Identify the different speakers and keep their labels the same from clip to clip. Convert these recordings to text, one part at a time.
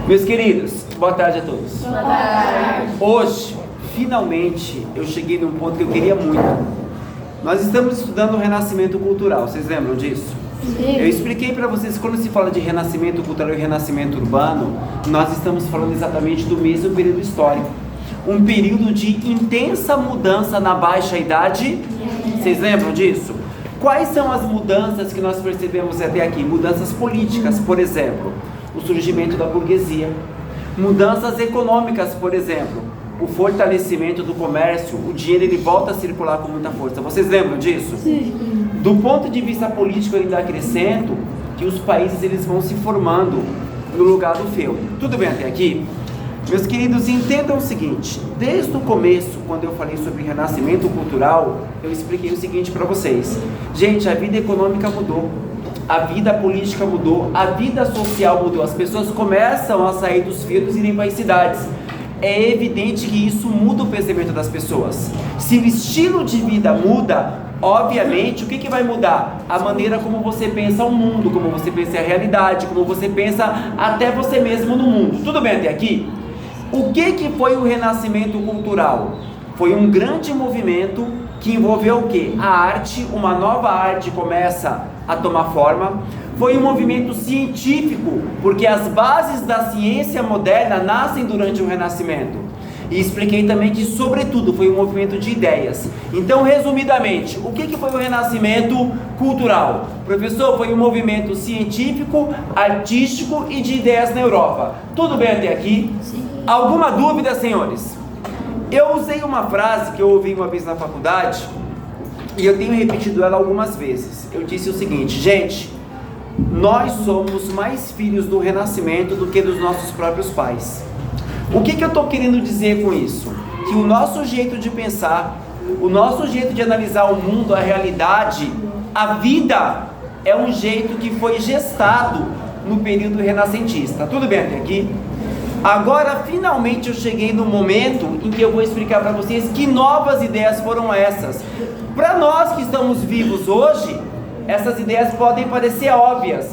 Speaker 1: Meus queridos, boa tarde a todos.
Speaker 2: Boa tarde.
Speaker 1: Hoje, finalmente, eu cheguei num ponto que eu queria muito. Nós estamos estudando o renascimento cultural, vocês lembram disso?
Speaker 2: Sim.
Speaker 1: Eu expliquei para vocês, quando se fala de renascimento cultural e renascimento urbano, nós estamos falando exatamente do mesmo período histórico. Um período de intensa mudança na baixa idade. Vocês lembram disso? Quais são as mudanças que nós percebemos até aqui? Mudanças políticas, por exemplo, o surgimento da burguesia. Mudanças econômicas, por exemplo, o fortalecimento do comércio, o dinheiro ele volta a circular com muita força. Vocês lembram disso?
Speaker 2: Sim.
Speaker 1: Do ponto de vista político ainda acrescento que os países eles vão se formando no lugar do feudo. Tudo bem até aqui? Meus queridos, entendam o seguinte, desde o começo, quando eu falei sobre renascimento cultural, eu expliquei o seguinte para vocês. Gente, a vida econômica mudou, a vida política mudou, a vida social mudou, as pessoas começam a sair dos feudos e irem para as cidades. É evidente que isso muda o pensamento das pessoas. Se o estilo de vida muda, obviamente, o que vai mudar? A maneira como você pensa o mundo, como você pensa a realidade, como você pensa até você mesmo no mundo. Tudo bem até aqui? O que foi o renascimento cultural? Foi um grande movimento que envolveu o quê? A arte, uma nova arte começa a tomar forma. Foi um movimento científico, porque as bases da ciência moderna nascem durante o Renascimento. E expliquei também que, sobretudo, foi um movimento de ideias. Então, resumidamente, o que foi o Renascimento cultural? Professor, foi um movimento científico, artístico e de ideias na Europa. Tudo bem até aqui?
Speaker 2: Sim.
Speaker 1: Alguma dúvida, senhores? Eu usei uma frase que eu ouvi uma vez na faculdade, e eu tenho repetido ela algumas vezes. Eu disse o seguinte, gente, nós somos mais filhos do Renascimento do que dos nossos próprios pais. O que eu estou querendo dizer com isso? Que o nosso jeito de pensar, o nosso jeito de analisar o mundo, a realidade, a vida, é um jeito que foi gestado no período renascentista. Tudo bem até aqui? Agora, finalmente, eu cheguei no momento em que eu vou explicar para vocês que novas ideias foram essas. Para nós que estamos vivos hoje, essas ideias podem parecer óbvias,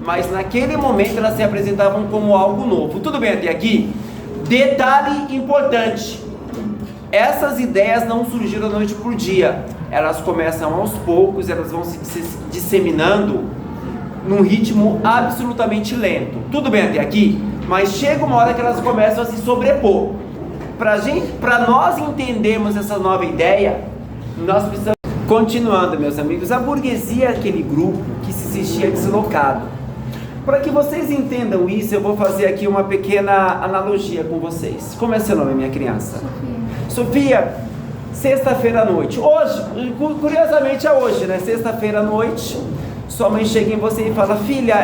Speaker 1: mas naquele momento elas se apresentavam como algo novo. Tudo bem até aqui? Detalhe importante, essas ideias não surgiram da noite por dia, elas começam aos poucos, elas vão se disseminando num ritmo absolutamente lento. Tudo bem até aqui? Mas chega uma hora que elas começam a se sobrepor. Para nós entendermos essa nova ideia, nós precisamos... Continuando, meus amigos, a burguesia é aquele grupo que se sentia deslocado. Para que vocês entendam isso, eu vou fazer aqui uma pequena analogia com vocês. Como é seu nome, minha criança? Sofia, sexta-feira à noite. Hoje, curiosamente é hoje, né? Sexta-feira à noite, sua mãe chega em você e fala, filha,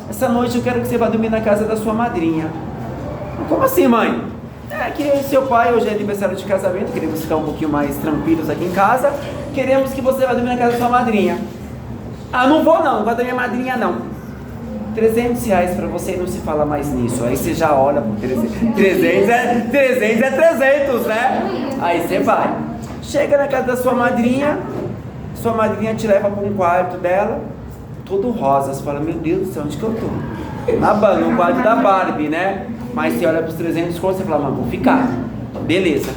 Speaker 1: essa noite eu quero que você vá dormir na casa da sua madrinha. Como assim, mãe? É que seu pai, hoje é aniversário de casamento, queremos ficar um pouquinho mais tranquilos aqui em casa, queremos que você vá dormir na casa da sua madrinha. Ah, não vou da minha madrinha não. R$300 pra você, não se fala mais nisso. Aí você já olha por 300. 300 é 300, né? Aí você vai. Chega na casa da sua madrinha te leva para um quarto dela, todo rosa. Você fala, meu Deus do céu, onde que eu tô? No quarto da Barbie, né? Mas você olha pros 300 contos, você fala, mas vou ficar. Beleza.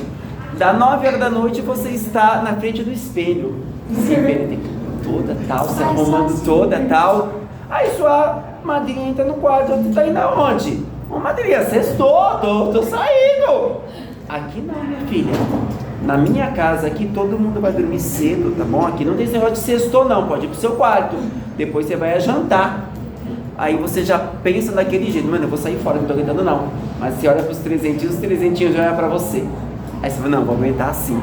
Speaker 1: Da 9 horas da noite você está na frente do espelho. Se penteando toda, tal, se arrumando toda, tal. Aí sua madrinha entra no quarto, tu tá indo aonde? Ô madrinha, sextou, tô saindo. Aqui não, minha filha. Na minha casa aqui todo mundo vai dormir cedo, tá bom? Aqui não tem esse negócio de sextou não, pode ir pro seu quarto. Depois você vai a jantar. Aí você já pensa daquele jeito, mano, eu vou sair fora, não tô aguentando não. Mas você olha pros 300, os 300 já olham pra você. Aí você fala, não, vou aguentar assim.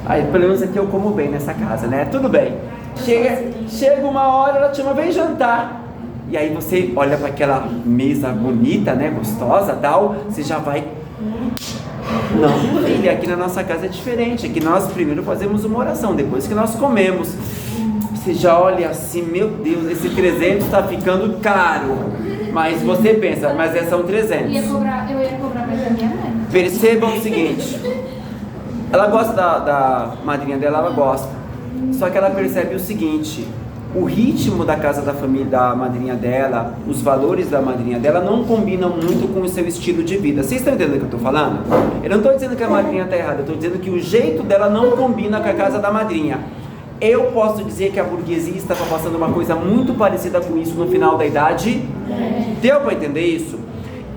Speaker 1: Aí pelo menos aqui eu como bem nessa casa, né? Tudo bem. Chega uma hora, ela te chama, vem jantar. E aí você olha para aquela mesa bonita, né, gostosa, tal, você já vai... Não, filha, aqui na nossa casa é diferente. Aqui nós primeiro fazemos uma oração, depois que nós comemos. Você já olha assim, meu Deus, esse 300 está ficando caro. Mas você pensa, mas são 300.
Speaker 2: Eu ia cobrar mais da minha mãe.
Speaker 1: Percebam o seguinte, ela gosta da madrinha dela, ela gosta. Só que ela percebe o seguinte, o ritmo da casa da família, da madrinha dela, os valores da madrinha dela não combinam muito com o seu estilo de vida. Vocês estão entendendo o que eu estou falando? Eu não estou dizendo que a madrinha está errada, eu estou dizendo que o jeito dela não combina com a casa da madrinha. Eu posso dizer que a burguesia estava passando uma coisa muito parecida com isso no final da idade. Deu para entender isso?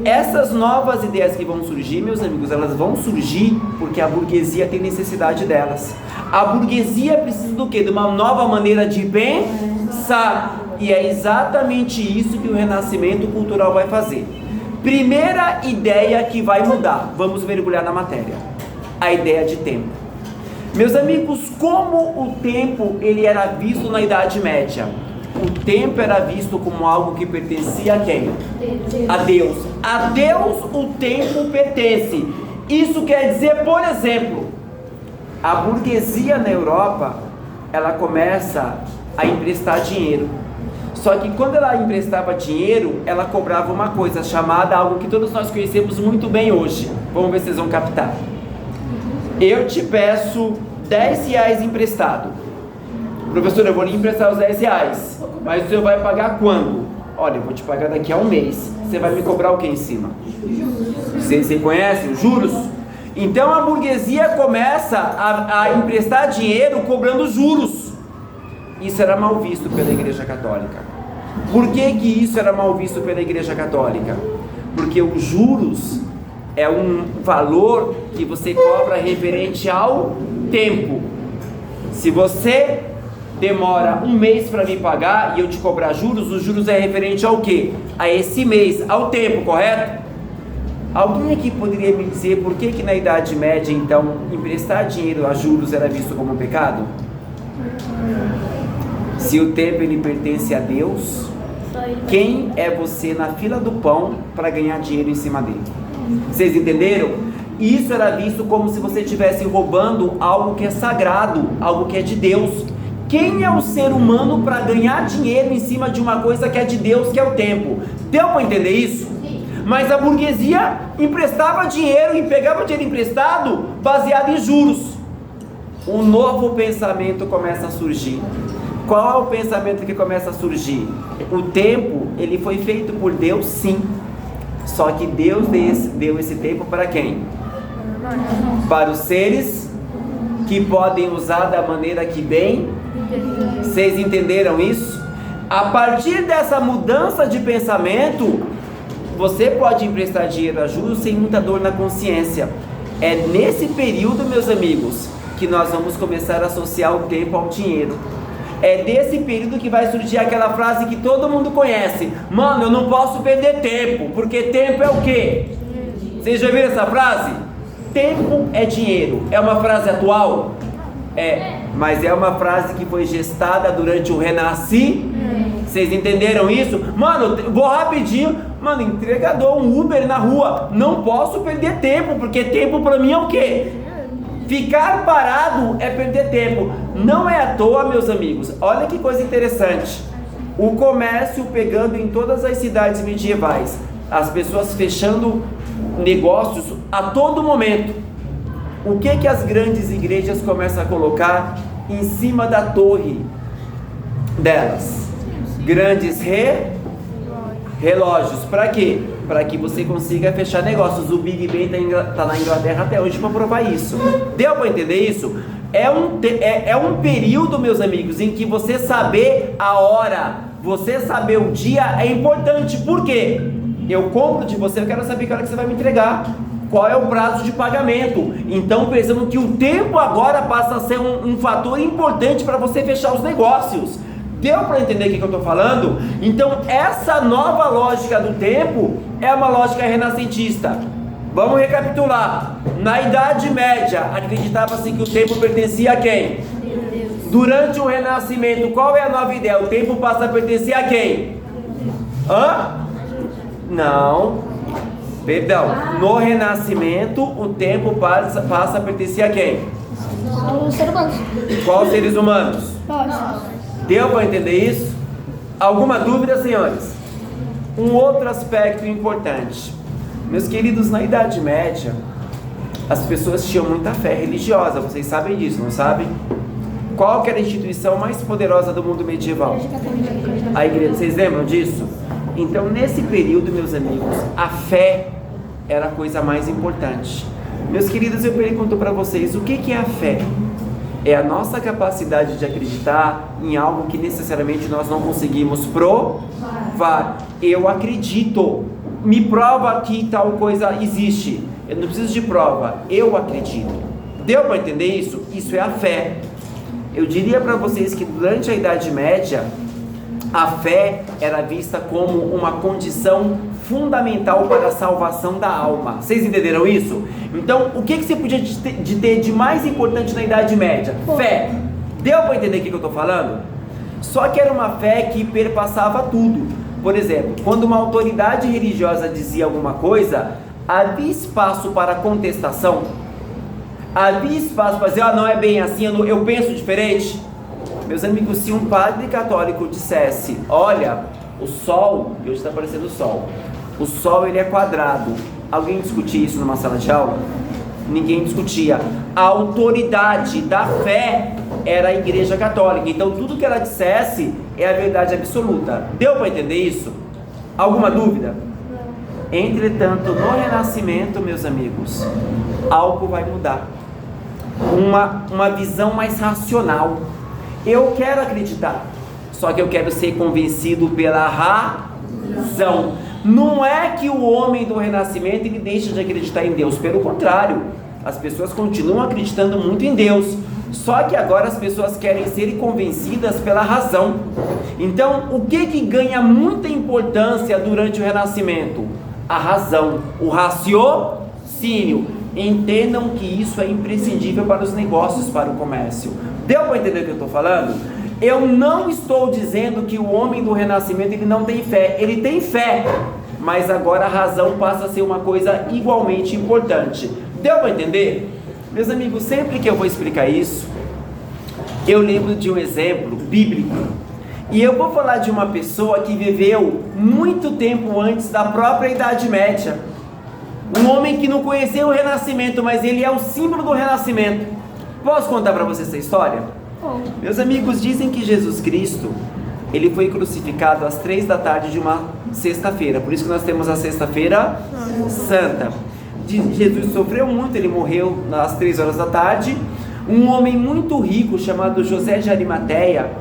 Speaker 1: Essas novas ideias que vão surgir, meus amigos, elas vão surgir porque a burguesia tem necessidade delas. A burguesia precisa do quê? De uma nova maneira de pensar. E é exatamente isso que o renascimento cultural vai fazer. Primeira ideia que vai mudar. Vamos mergulhar na matéria. A ideia de tempo. Meus amigos, como o tempo ele era visto na Idade Média? O tempo era visto como algo que pertencia a quem? A Deus. A Deus o tempo pertence. Isso quer dizer, por exemplo, a burguesia na Europa, ela começa a emprestar dinheiro. Só que quando ela emprestava dinheiro, ela cobrava uma coisa chamada, algo que todos nós conhecemos muito bem hoje. Vamos ver se vocês vão captar. Eu te peço 10 reais emprestado. Professor, eu vou lhe emprestar os 10 reais. Mas o senhor vai pagar quando? Olha, eu vou te pagar daqui a um mês. Você vai me cobrar o que em cima? Vocês conhecem os juros? Então a burguesia começa a emprestar dinheiro cobrando juros. Isso era mal visto pela Igreja Católica. Por que que isso era mal visto pela Igreja Católica? Porque os juros é um valor que você cobra referente ao tempo. Se você demora um mês para me pagar e eu te cobrar juros, os juros é referente ao quê? A esse mês, ao tempo, correto? Alguém aqui poderia me dizer por que que na Idade Média, então, emprestar dinheiro a juros era visto como um pecado? Se o tempo ele pertence a Deus, quem é você na fila do pão para ganhar dinheiro em cima dele? Vocês entenderam? Isso era visto como se você estivesse roubando algo que é sagrado, algo que é de Deus. Quem é o ser humano para ganhar dinheiro em cima de uma coisa que é de Deus, que é o tempo? Deu para entender isso? Mas a burguesia emprestava dinheiro e pegava dinheiro emprestado baseado em juros. Um novo pensamento começa a surgir. Qual é o pensamento que começa a surgir? O tempo, ele foi feito por Deus, sim. Só que Deus deu esse tempo para quem? Para os seres que podem usar da maneira que bem. Vocês entenderam isso? A partir dessa mudança de pensamento, você pode emprestar dinheiro a juros sem muita dor na consciência. É nesse período, meus amigos, que nós vamos começar a associar o tempo ao dinheiro. É desse período que vai surgir aquela frase que todo mundo conhece: mano, eu não posso perder tempo, porque tempo é o quê? Vocês já viram essa frase? Tempo é dinheiro. É uma frase atual? É, mas é uma frase que foi gestada durante o renascimento. Vocês entenderam isso? Mano, vou rapidinho. Mano, entregador, um Uber na rua. Não posso perder tempo, porque tempo pra mim é o quê? Ficar parado é perder tempo. Não é à toa, meus amigos. Olha que coisa interessante. O comércio pegando em todas as cidades medievais. As pessoas fechando negócios a todo momento. O que que as grandes igrejas começam a colocar em cima da torre delas? Grandes relógios. Para quê? Para que você consiga fechar negócios. O Big Ben está na Inglaterra até hoje para provar isso. Deu para entender isso? É um período, meus amigos, em que você saber a hora, você saber o dia é importante. Por quê? Eu compro de você, eu quero saber que hora que você vai me entregar. Qual é o prazo de pagamento? Então percebam que o tempo agora passa a ser um fator importante para você fechar os negócios. Deu para entender o que eu estou falando? Então essa nova lógica do tempo é uma lógica renascentista. Vamos recapitular. Na Idade Média acreditava-se que o tempo pertencia a quem? Durante o Renascimento, qual é a nova ideia? O tempo passa a pertencer a quem? Hã? Não. Perdão, no Renascimento o tempo passa a pertencer a quem?
Speaker 3: Os seres humanos.
Speaker 1: Quais seres humanos?
Speaker 3: Nós.
Speaker 1: Deu para entender isso? Alguma dúvida, senhores? Um outro aspecto importante. Meus queridos, na Idade Média, as pessoas tinham muita fé religiosa, vocês sabem disso, não sabem? Qual que era a instituição mais poderosa do mundo medieval? A igreja. Vocês lembram disso? Então, nesse período, meus amigos, a fé era a coisa mais importante. Meus queridos, eu pergunto para vocês, o que é a fé? É a nossa capacidade de acreditar em algo que necessariamente nós não conseguimos provar. Eu acredito. Me prova que tal coisa existe. Eu não preciso de prova. Eu acredito. Deu para entender isso? Isso é a fé. Eu diria para vocês que durante a Idade Média, a fé era vista como uma condição fundamental para a salvação da alma. Vocês entenderam isso? Então, o que você podia ter de mais importante na Idade Média? Fé. Deu para entender o que eu estou falando? Só que era uma fé que perpassava tudo. Por exemplo, quando uma autoridade religiosa dizia alguma coisa, havia espaço para contestação? Havia espaço para dizer, não é bem assim, eu penso diferente? Meus amigos, se um padre católico dissesse, olha, o sol, e hoje está aparecendo o sol ele é quadrado, alguém discutia isso numa sala de aula? Ninguém discutia. A autoridade da fé era a Igreja Católica, então tudo que ela dissesse é a verdade absoluta. Deu para entender isso? Alguma dúvida? Entretanto, no Renascimento, meus amigos, algo vai mudar. Uma visão mais racional. Eu quero acreditar, só que eu quero ser convencido pela razão. Não é que o homem do Renascimento ele deixa de acreditar em Deus, pelo contrário, as pessoas continuam acreditando muito em Deus, só que agora as pessoas querem ser convencidas pela razão. Então, o que ganha muita importância durante o Renascimento? A razão, o raciocínio. Entendam que isso é imprescindível para os negócios, para o comércio. Deu para entender o que eu estou falando? Eu não estou dizendo que o homem do Renascimento ele não tem fé. Ele tem fé, mas agora a razão passa a ser uma coisa igualmente importante. Deu para entender? Meus amigos, sempre que eu vou explicar isso, eu lembro de um exemplo bíblico. E eu vou falar de uma pessoa que viveu muito tempo antes da própria Idade Média. Um homem que não conheceu o Renascimento, mas ele é o símbolo do Renascimento. Posso contar para vocês essa história? Meus amigos, dizem que Jesus Cristo, ele foi crucificado às 3 da tarde de uma sexta-feira. Por isso que nós temos a Sexta-feira Santa. Jesus sofreu muito, ele morreu às 3 horas da tarde. Um homem muito rico, chamado José de Arimateia,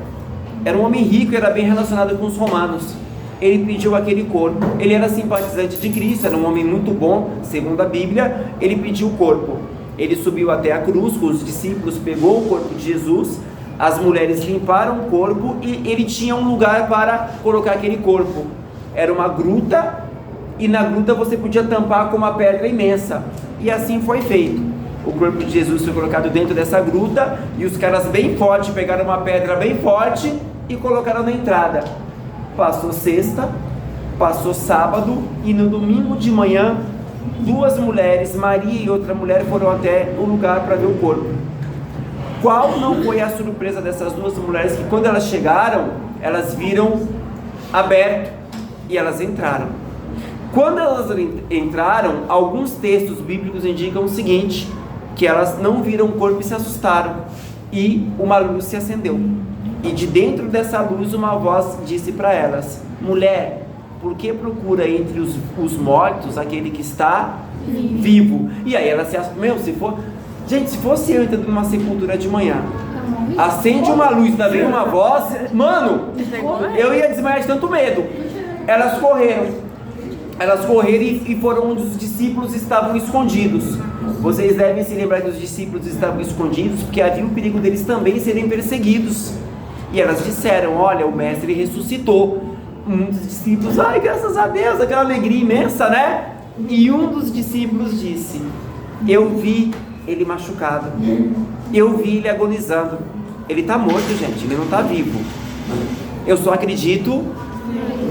Speaker 1: era um homem rico e era bem relacionado com os romanos. Ele pediu aquele corpo. Ele era simpatizante de Cristo, era um homem muito bom, segundo a Bíblia. Ele pediu o corpo. Ele subiu até a cruz com os discípulos, pegou o corpo de Jesus, as mulheres limparam o corpo e ele tinha um lugar para colocar aquele corpo. Era uma gruta e na gruta você podia tampar com uma pedra imensa. E assim foi feito. O corpo de Jesus foi colocado dentro dessa gruta e os caras bem fortes pegaram uma pedra bem forte e colocaram na entrada. Passou sexta, passou sábado e no domingo de manhã 2 mulheres, Maria e outra mulher, foram até o lugar para ver o corpo. Qual não foi a surpresa dessas 2 mulheres, que quando elas chegaram, elas viram aberto e elas entraram. Quando elas entraram, alguns textos bíblicos indicam o seguinte, que elas não viram o corpo e se assustaram, e uma luz se acendeu. E de dentro dessa luz uma voz disse para elas: mulher, por que procura entre os mortos aquele que está vivo? E aí elas se assustaram. Se fosse eu entrando numa sepultura de manhã, acende uma luz, ainda vem uma voz, mano, eu ia desmaiar de tanto medo. Elas correram e foram onde os discípulos estavam escondidos. Vocês devem se lembrar que os discípulos estavam escondidos porque havia o perigo deles também serem perseguidos. E elas disseram: olha, o mestre ressuscitou. Um dos discípulos, ai, graças a Deus, aquela alegria imensa, né? E um dos discípulos disse: eu vi ele machucado, eu vi ele agonizando. Ele está morto, gente, ele não está vivo. Eu só acredito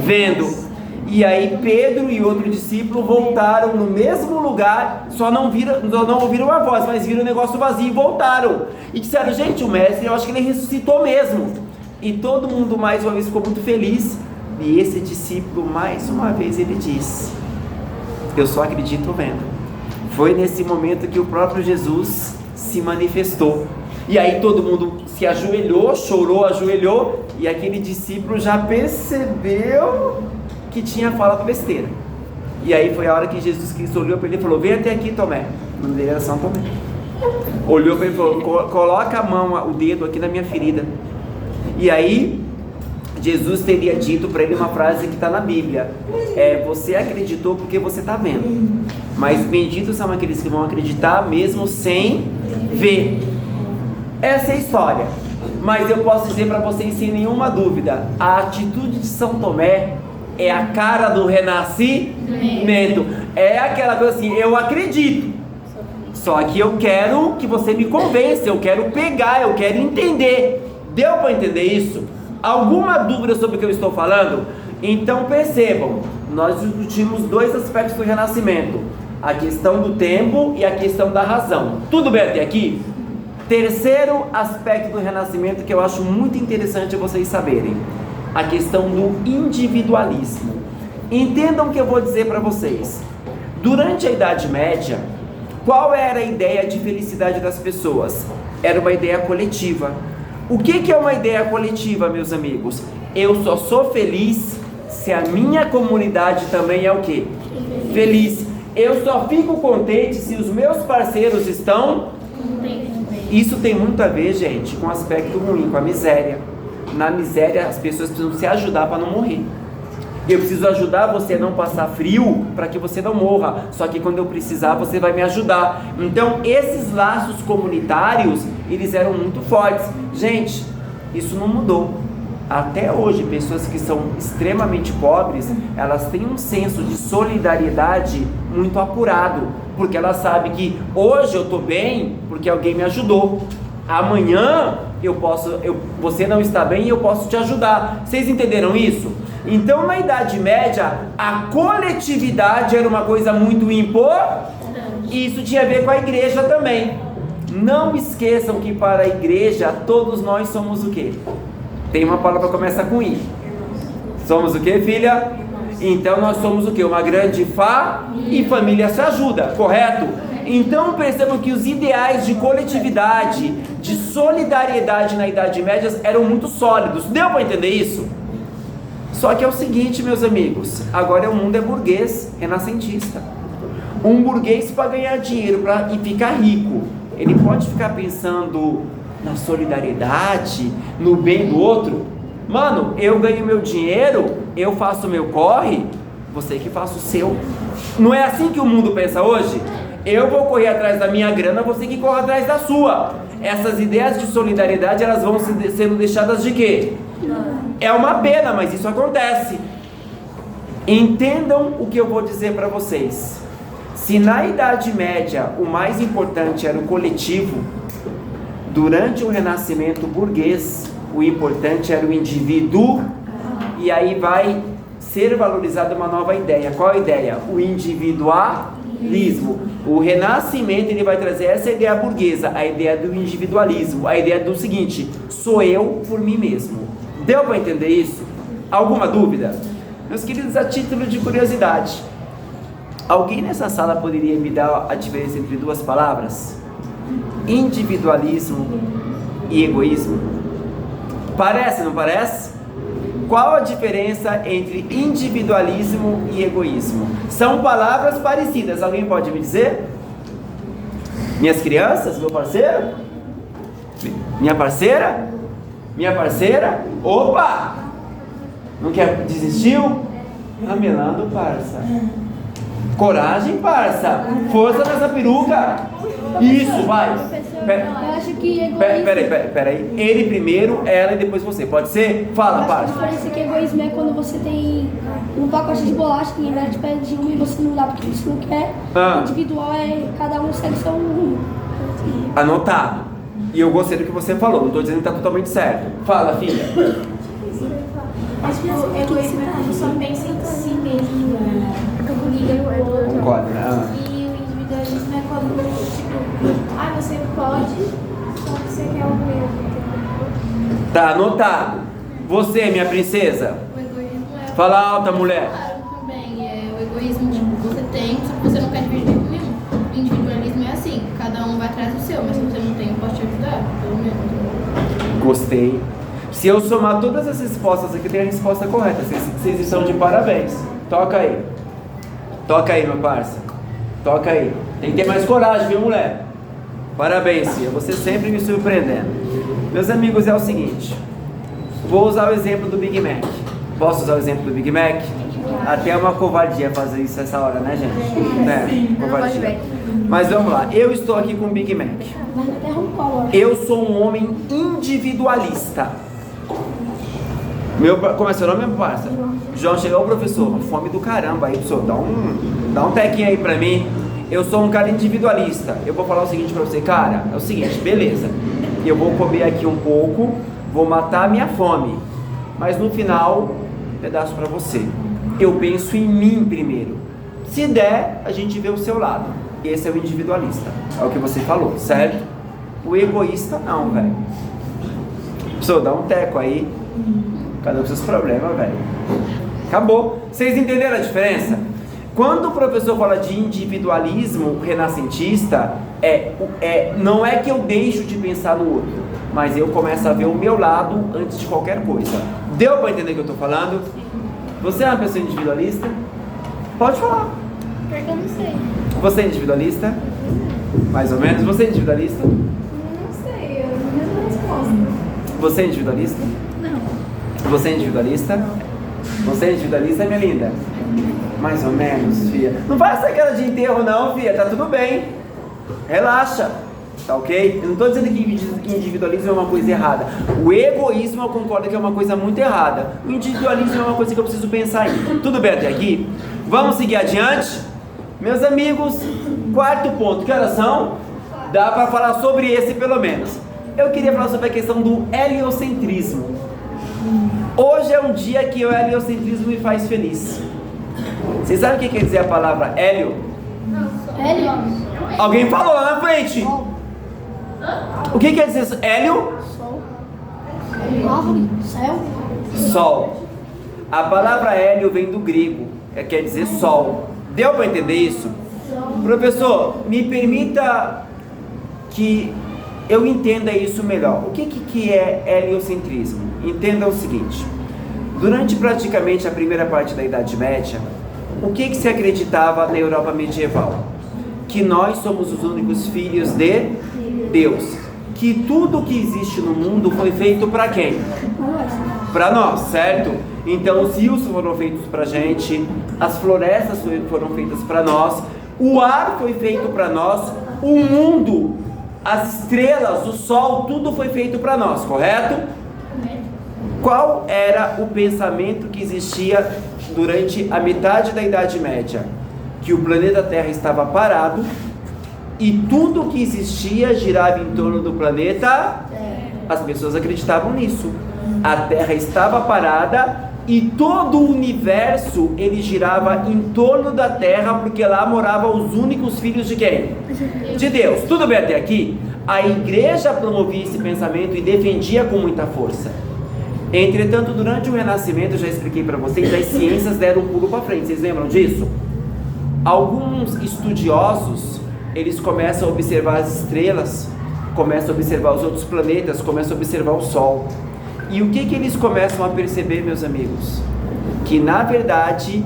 Speaker 1: vendo. E aí Pedro e outro discípulo voltaram no mesmo lugar, só não ouviram a voz, mas viram o negócio vazio e voltaram. E disseram: gente, o mestre, eu acho que ele ressuscitou mesmo. E todo mundo mais uma vez ficou muito feliz. E esse discípulo, mais uma vez, ele disse: eu só acredito vendo. Foi nesse momento que o próprio Jesus se manifestou. E aí todo mundo se ajoelhou, chorou, ajoelhou, e aquele discípulo já percebeu que tinha falado besteira. E aí foi a hora que Jesus Cristo olhou para ele e falou: vem até aqui, Tomé. O nome dele era São Tomé. Olhou para ele e falou: coloca a mão, o dedo aqui na minha ferida. E aí Jesus teria dito para ele uma frase que está na Bíblia: você acreditou porque você está vendo, mas benditos são aqueles que vão acreditar mesmo sem ver. Essa é a história. Mas eu posso dizer para vocês sem nenhuma dúvida, a atitude de São Tomé é a cara do renascimento. É aquela coisa assim: eu acredito, só que eu quero que você me convença, eu quero pegar, eu quero entender. Deu para entender isso? Alguma dúvida sobre o que eu estou falando? Então percebam, nós discutimos dois aspectos do renascimento: a questão do tempo e a questão da razão. Tudo bem até aqui? Terceiro aspecto do renascimento que eu acho muito interessante vocês saberem: a questão do individualismo. Entendam o que eu vou dizer para vocês. Durante a Idade Média, qual era a ideia de felicidade das pessoas? Era uma ideia coletiva. O que é uma ideia coletiva, meus amigos? Eu só sou feliz se a minha comunidade também é o quê? Feliz. Eu só fico contente se os meus parceiros estão... Isso tem muito a ver, gente, com o aspecto ruim, com a miséria. Na miséria, as pessoas precisam se ajudar para não morrer. Eu preciso ajudar você a não passar frio para que você não morra. Só que quando eu precisar, você vai me ajudar. Então, esses laços comunitários, eles eram muito fortes. Gente, isso não mudou. Até hoje, pessoas que são extremamente pobres, elas têm um senso de solidariedade muito apurado. Porque elas sabem que hoje eu estou bem porque alguém me ajudou. Amanhã você não está bem e eu posso te ajudar. Vocês entenderam isso? Então, na Idade Média, a coletividade era uma coisa muito importante. E isso tinha a ver com a igreja também. Não esqueçam que para a igreja, todos nós somos o quê? Tem uma palavra que começa com I. Somos o quê, filha? Então nós somos o quê? Uma grande e família se ajuda, correto? Então percebam que os ideais de coletividade, de solidariedade na Idade Média eram muito sólidos. Deu para entender isso? Só que é o seguinte, meus amigos, agora o mundo é burguês, renascentista. Um burguês, para ganhar dinheiro e ficar rico, ele pode ficar pensando na solidariedade, no bem do outro. Mano, eu ganho meu dinheiro, eu faço o meu corre, você que faça o seu. Não é assim que o mundo pensa hoje? Eu vou correr atrás da minha grana, você que corre atrás da sua. Essas ideias de solidariedade, elas vão sendo deixadas de quê? É uma pena, mas isso acontece. Entendam o que eu vou dizer para vocês. Se na Idade Média o mais importante era o coletivo, durante o Renascimento burguês, o importante era o indivíduo. E aí vai ser valorizada uma nova ideia. Qual a ideia? O individualismo. O Renascimento, ele vai trazer essa ideia burguesa, a ideia do individualismo, a ideia do seguinte: sou eu por mim mesmo. Deu para entender isso? Alguma dúvida? Meus queridos, a título de curiosidade, alguém nessa sala poderia me dar a diferença entre duas palavras? Individualismo e egoísmo. Parece, não parece? Qual a diferença entre individualismo e egoísmo? São palavras parecidas, alguém pode me dizer? Minhas crianças, meu parceiro? Minha parceira? Minha parceira? Opa! Não quer, desistiu? Ramelando, parça. Coragem, parça. Força nessa peruca. Isso, vai.
Speaker 3: Eu acho que egoísmo...
Speaker 1: Peraí. Ele primeiro, ela e depois você. Pode ser? Fala, parça.
Speaker 3: A diferença é que egoísmo é quando você tem um pacote de bolacha que ninguém te pede uma e você não dá porque você não quer. Individual é cada um segue seu rumo.
Speaker 1: Anotado. E eu gostei do que você falou. Não estou dizendo que está totalmente certo. Fala, filha.
Speaker 2: Acho que o egoísmo é quando só pensa em si mesmo.
Speaker 1: Concordo, né?
Speaker 2: E o individualismo é quando, tipo, você pode, só que você quer o meu.
Speaker 1: Tá anotado. Você, minha princesa.
Speaker 2: O egoísmo é...
Speaker 1: Fala alta, mulher.
Speaker 2: Claro, também. O egoísmo, tipo, você tem, só que você não quer dividir com nenhum. O individualismo é assim, cada um vai atrás do seu, mas se você não tem, eu posso te ajudar. Então,
Speaker 1: Gostei. Se eu somar todas as respostas aqui, tem a resposta correta. Vocês estão de parabéns. Toca aí. Toca aí, meu parça. Toca aí. Tem que ter mais coragem, viu, mulher? Parabéns, Cia. Você sempre me surpreendendo. Meus amigos, é o seguinte. Vou usar o exemplo do Big Mac. Posso usar o exemplo do Big Mac? Até é uma covardia fazer isso essa hora, né, gente? Covardia. Mas vamos lá. Eu estou aqui com o Big Mac. Eu sou um homem individualista. Como é seu nome, meu parceiro? João, chegou o professor. Fome do caramba aí, professor. Dá um tequinho aí pra mim. Eu sou um cara individualista. Eu vou falar o seguinte pra você, cara. É o seguinte, beleza. Eu vou comer aqui um pouco, vou matar a minha fome. Mas no final, pedaço pra você. Eu penso em mim primeiro. Se der, a gente vê o seu lado. Esse é o individualista. É o que você falou, certo? O egoísta não, velho. Professor, dá um teco aí. Cadê os seus problemas, velho? Acabou. Vocês entenderam a diferença? Quando o professor fala de individualismo renascentista, não é que eu deixo de pensar no outro, mas eu começo a ver o meu lado antes de qualquer coisa. Deu para entender o que eu estou falando? Você é uma pessoa individualista? Pode falar.
Speaker 2: Porque eu não sei.
Speaker 1: Você é individualista? Mais ou menos. Você é individualista?
Speaker 2: Não sei, eu não resposta.
Speaker 1: Você é individualista?
Speaker 2: Não.
Speaker 1: Você é individualista? Você é individualista, minha linda? Mais ou menos, filha. Não vai essa cara de enterro não, filha. Tá tudo bem. Relaxa. Tá ok? Eu não estou dizendo que individualismo é uma coisa errada. O egoísmo eu concordo que é uma coisa muito errada. O individualismo é uma coisa que eu preciso pensar em. Tudo bem até aqui? Vamos seguir adiante? Meus amigos, quarto ponto. Que horas são? Dá para falar sobre esse pelo menos. Eu queria falar sobre a questão do heliocentrismo. Hoje é um dia que o heliocentrismo me faz feliz. Vocês sabem o que quer dizer a palavra hélio?
Speaker 3: Hélio?
Speaker 1: Alguém falou lá na frente. O que quer dizer isso? Hélio?
Speaker 3: Sol. Árvore. Céu.
Speaker 1: Sol. A palavra hélio vem do grego, quer dizer sol. Deu para entender isso? Professor, me permita que eu entenda isso melhor. O que é heliocentrismo? Entenda o seguinte. Durante praticamente a primeira parte da Idade Média, o que se acreditava na Europa medieval? Que nós somos os únicos filhos de Deus. Que tudo que existe no mundo foi feito para quem? Para nós, certo? Então os rios foram feitos para a gente, as florestas foram feitas para nós, o ar foi feito para nós, o mundo, as estrelas, o sol, tudo foi feito para nós, correto? Qual era o pensamento que existia durante a metade da Idade Média? Que o planeta Terra estava parado e tudo que existia girava em torno do planeta. As pessoas acreditavam nisso. A Terra estava parada e todo o universo ele girava em torno da Terra, porque lá moravam os únicos filhos de quem? De Deus. Tudo bem até aqui? A igreja promovia esse pensamento e defendia com muita força. Entretanto, durante o Renascimento, eu já expliquei para vocês, as ciências deram um pulo para frente. Vocês lembram disso? Alguns estudiosos, eles começam a observar as estrelas, começam a observar os outros planetas, começam a observar o Sol. E o que eles começam a perceber, meus amigos? Que na verdade,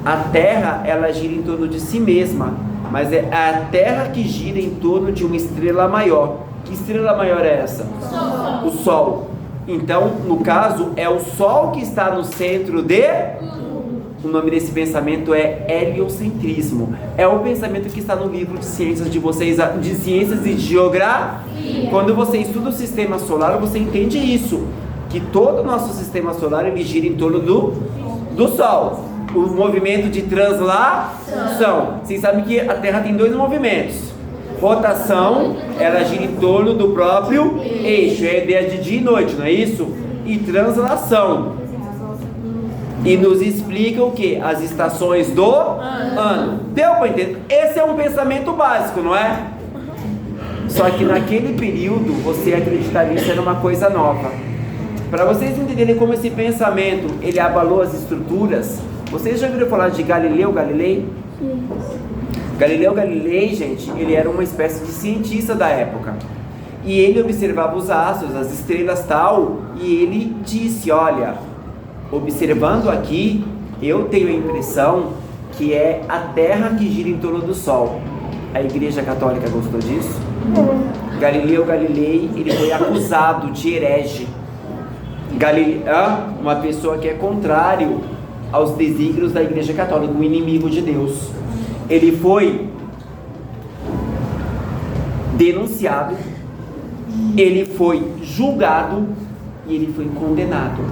Speaker 1: a Terra, ela gira em torno de si mesma, mas é a Terra que gira em torno de uma estrela maior. Que estrela maior é essa?
Speaker 2: Sol.
Speaker 1: O Sol. Então, no caso, é o Sol que está no centro de... O nome desse pensamento é heliocentrismo. É o pensamento que está no livro de ciências de vocês, de ciências e de geografia. Quando você estuda o sistema solar, você entende isso, que todo o nosso sistema solar ele gira em torno do Sol. O movimento de translação. Vocês sabem que a Terra tem dois movimentos. Rotação, ela gira em torno do próprio eixo. É a ideia de dia e noite, não é isso? E translação. E nos explica o que? As estações do ano. Deu para entender? Esse é um pensamento básico, não é? Só que naquele período você acreditava nisso era uma coisa nova. Para vocês entenderem como esse pensamento ele abalou as estruturas, vocês já ouviram falar de Galileu Galilei? Galileu Galilei, gente, ele era uma espécie de cientista da época. E ele observava os astros, as estrelas tal, e ele disse, olha, observando aqui, eu tenho a impressão que é a Terra que gira em torno do Sol. A Igreja Católica gostou disso? Galileu Galilei, ele foi acusado de herege. Uma pessoa que é contrário aos desígnios da Igreja Católica, um inimigo de Deus. Ele foi denunciado, ele foi julgado e ele foi condenado.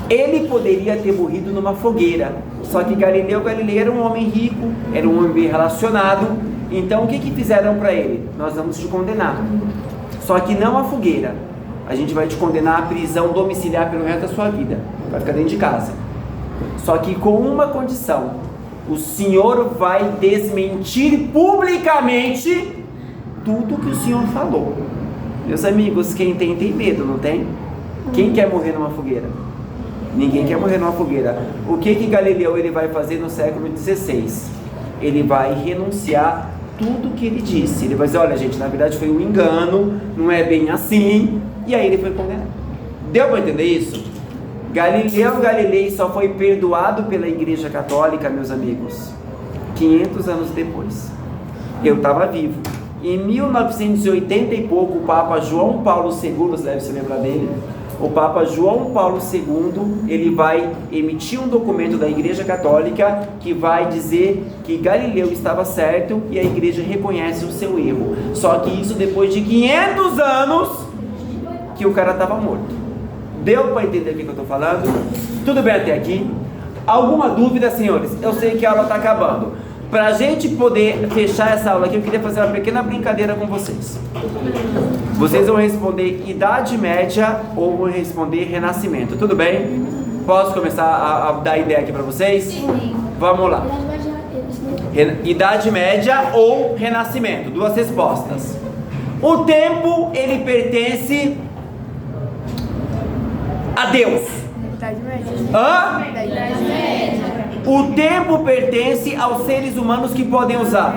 Speaker 1: Ele poderia ter morrido numa fogueira, só que Galileu Galilei era um homem rico, era um homem bem relacionado. Então o que fizeram para ele? Nós vamos te condenar, só que não a fogueira, a gente vai te condenar à prisão domiciliar pelo resto da sua vida, vai ficar dentro de casa, só que com uma condição: o Senhor vai desmentir publicamente tudo que o Senhor falou. Meus amigos, quem tem medo, não tem? Quem quer morrer numa fogueira? Ninguém quer morrer numa fogueira. O que Galileu ele vai fazer no século XVI? Ele vai renunciar tudo que ele disse. Ele vai dizer, olha gente, na verdade foi um engano, não é bem assim. E aí ele foi condenado. Deu para entender isso? Galileu Galilei só foi perdoado pela Igreja Católica, meus amigos, 500 anos depois. Eu estava vivo. Em 1980 e pouco, o Papa João Paulo II, você deve se lembrar dele, o Papa João Paulo II, ele vai emitir um documento da Igreja Católica que vai dizer que Galileu estava certo e a Igreja reconhece o seu erro. Só que isso depois de 500 anos que o cara estava morto. Deu para entender o que eu estou falando? Tudo bem até aqui? Alguma dúvida, senhores? Eu sei que a aula está acabando. Para a gente poder fechar essa aula aqui, eu queria fazer uma pequena brincadeira com vocês. Vocês vão responder Idade Média ou vão responder Renascimento, tudo bem? Posso começar a dar ideia aqui para vocês? Sim. Vamos lá. Idade Média ou Renascimento, duas respostas. O tempo, ele pertence a Deus.
Speaker 4: Idade Média.
Speaker 1: Hã?
Speaker 4: Idade Média.
Speaker 1: O tempo pertence aos seres humanos que podem usar.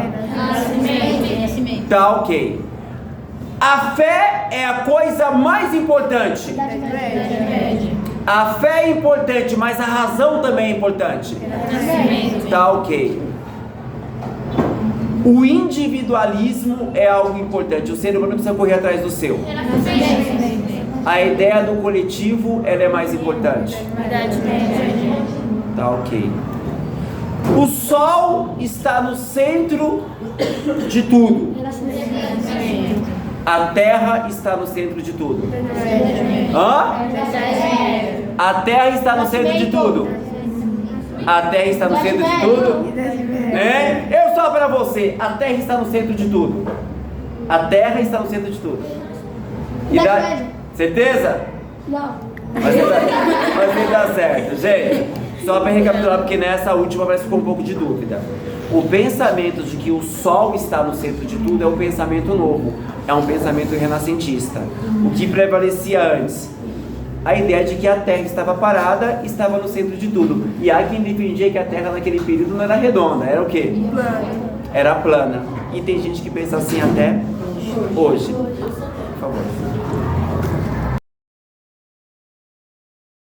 Speaker 4: Renascimento.
Speaker 1: Tá, ok. A fé é a coisa mais importante.
Speaker 4: Idade Média.
Speaker 1: A fé é importante, mas a razão também é importante.
Speaker 4: Renascimento.
Speaker 1: Tá, ok. O individualismo é algo importante. O ser humano precisa correr atrás do seu. A ideia do coletivo, ela é mais importante.
Speaker 4: Idade Média.
Speaker 1: Tá, ok. O Sol está no centro de tudo. A Terra está no centro de tudo. Hã? A Terra está no centro de tudo. A Terra está no centro de tudo? Hein? Eu só para você. A Terra está no centro de tudo. A Terra está no centro de tudo. Certeza?
Speaker 3: Não.
Speaker 1: Mas vai dar certo, gente. Só para recapitular, porque nessa última parece que ficou um pouco de dúvida. O pensamento de que o Sol está no centro de tudo é um pensamento novo, é um pensamento renascentista. O que prevalecia antes? A ideia de que a Terra estava parada, estava no centro de tudo. E há quem defendia que a Terra naquele período não era redonda, era o quê?
Speaker 4: Plana.
Speaker 1: Era plana. E tem gente que pensa assim até hoje. Por favor.